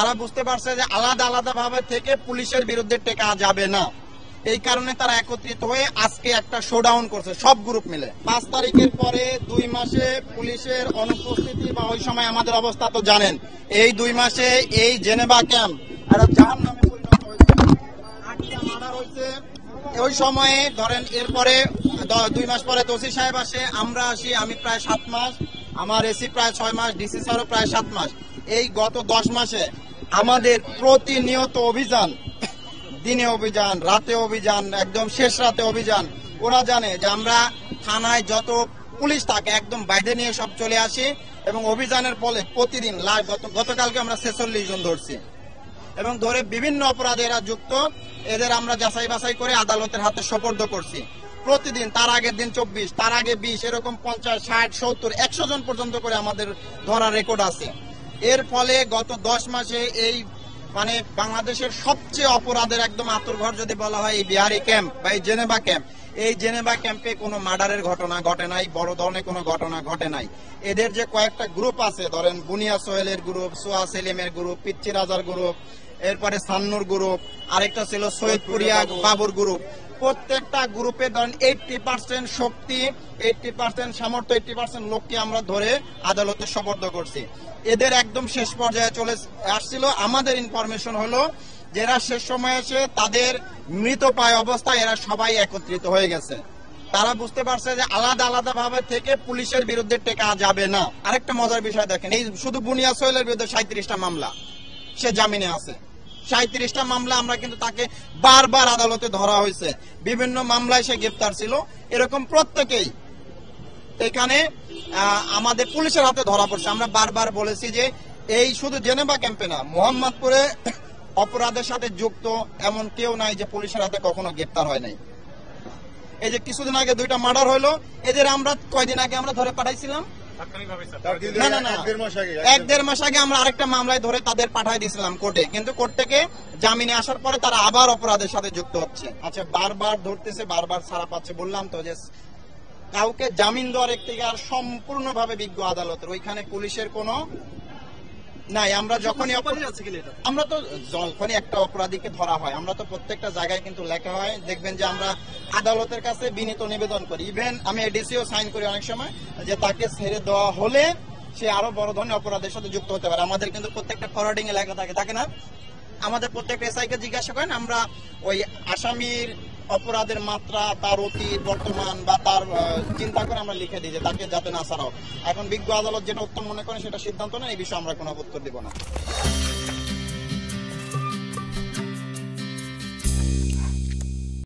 তারা বুঝতে পারছে যে আলাদা আলাদা ভাবে থেকে পুলিশের বিরুদ্ধে টেকা যাবে না। এই কারণে তারা একত্রিত হয়ে আজকে একটা শোডাউন করছে সব গ্রুপ মিলে। 5 তারিখের পরে 2 মাসে পুলিশের অনুপস্থিতি বা ওই সময় আমাদের অবস্থা তো জানেন। এই 2 মাসে এই জেনেভা ক্যাম্প আর জাহান্নামে পরিণত হয়েছে, 8টা মার্ডার হয়েছে। ওই সময়ে ধরেন এরপরে 2 মাস পরে ওসি সাহেব আসে, আমরা আসি, আমি প্রায় 7 মাস, আমার এসি প্রায় 6 মাস, ডিসি স্যারও প্রায় 7 মাস। এই গত 10 মাসে আমাদের প্রতিনিয়ত অভিযান, দিনে অভিযান, রাতে অভিযান, একদম শেষ রাতে অভিযান। ওরা জানে যে আমরা থানায় যত পুলিশ থাকে একদম বাইরে নিয়ে সব চলে আসি এবং অভিযানের ফলে প্রতিদিন গতকালকে আমরা 46 জন ধরছি এবং ধরে বিভিন্ন অপরাধে এরা যুক্ত, এদের আমরা যাচাই বাছাই করে আদালতের হাতে সোপর্দ করছি। প্রতিদিন তার আগের দিন 24, তার আগে 20, এরকম 50, 60, 70, 100 জন পর্যন্ত করে আমাদের ধরা রেকর্ড আছে। এর ফলে গত 10 মাসে এই মানে বাংলাদেশের সবচেয়ে অপরাধের একদম আঁতুড়ঘর যদি বলা হয় এই বিহারি ক্যাম্প বা এই জেনেভা ক্যাম্প। এই জেনেভা ক্যাম্পে কোনো মার্ডারের ঘটনা ঘটে নাই, বড় ধরনের কোনো ঘটনা ঘটে নাই। এদের যে কয়েকটা গ্রুপ আছে, ধরেন বুনিয়া সোহেলের গ্রুপ, সোয়া সেলিমের গ্রুপ, পিচ্চি রাজার গ্রুপ, এরপরে সান্নুর গ্রুপ, আরেকটা ছিল সৈয়দপুরিয়া বাবুর গ্রুপ। প্রত্যেকটা গ্রুপে ধরেন 80% শক্তি, 80% সামর্থ্য, 80% লোককে আমরা ধরে আদালতে সোপর্দ করছি। এদের একদম শেষ পর্যায়ে চলে আসছিল। আমাদের ইনফরমেশন হলো যারা শেষ সময় এসে তাদের মৃতপ্রায় অবস্থায় এরা সবাই একত্রিত হয়ে গেছে। তারা বুঝতে পারছে যে আলাদা আলাদা ভাবে থেকে পুলিশের বিরুদ্ধে টেকা যাবে না। আরেকটা মজার বিষয় দেখেন, এই শুধু বুনিয়া সোহেলের বিরুদ্ধে 37টা মামলা, সে জামিনে আছে। 37টা মামলা আমরা কিন্তু তাকে বারবার আদালতে ধরা হয়েছে, বিভিন্ন মামলায় সে গ্রেফতার ছিল। এরকম প্রত্যেকেই এখানে আমাদের পুলিশের হাতে ধরা পড়ছে। আমরা বারবার বলেছি যে এই শুধু জেনেভা ক্যাম্পে না, মোহাম্মদপুরে অপরাধের সাথে যুক্ত এমন কেউ নাই যে পুলিশের হাতে কখনো গ্রেফতার হয় নাই। এই যে কিছুদিন আগে 2টা মার্ডার হলো, এদের আমরা কয়দিন আগে আমরা ধরে পাঠাইছিলাম, না 1-1.5 মাস আগে আমরা আরেকটা মামলায় ধরে তাদের পাঠাই দিয়েছিলাম কোর্টে, কিন্তু কোর্ট থেকে জামিনে আসার পরে তারা আবার অপরাধের সাথে যুক্ত হচ্ছে। আচ্ছা, বারবার ধরতেছে, বারবার ছাড়া পাচ্ছে। বললাম তো যে কাউকে জামিন দেওয়ার এখতিয়ার সম্পূর্ণভাবে বিজ্ঞ আদালতের, ওইখানে পুলিশের কোনো নাই। আমরা যখনই আমরা তো যখনই একটা অপরাধীকে ধরা হয় আমরা তো প্রত্যেকটা জায়গায় কিন্তু লেখা হয়, দেখবেন যে আমরা আদালতের কাছে বিনীত নিবেদন করি। ইভেন আমি এডিসিও সাইন করি অনেক সময় যে তাকে ছেড়ে দেওয়া হলে সে আরো বড় ধরনের অপরাধের সাথে যুক্ত হতে পারে। আমাদের কিন্তু প্রত্যেকটা ফরওয়ার্ডিং এ লেখা থাকে না? আমাদের প্রত্যেকটা এসআই কে জিজ্ঞাসা করেন, আমরা ওই আসামির অপরাধের মাত্রা, তার অতীত, বর্তমান বা তার চিন্তা করে আমরা লিখে দিই যে তাকে যাতে না ছাড়াও। এখন বিজ্ঞ আদালত যেটা উত্তম মনে করেন সেটা সিদ্ধান্ত নেয়, এই বিষয়ে আমরা কোনো উত্তর দিব না।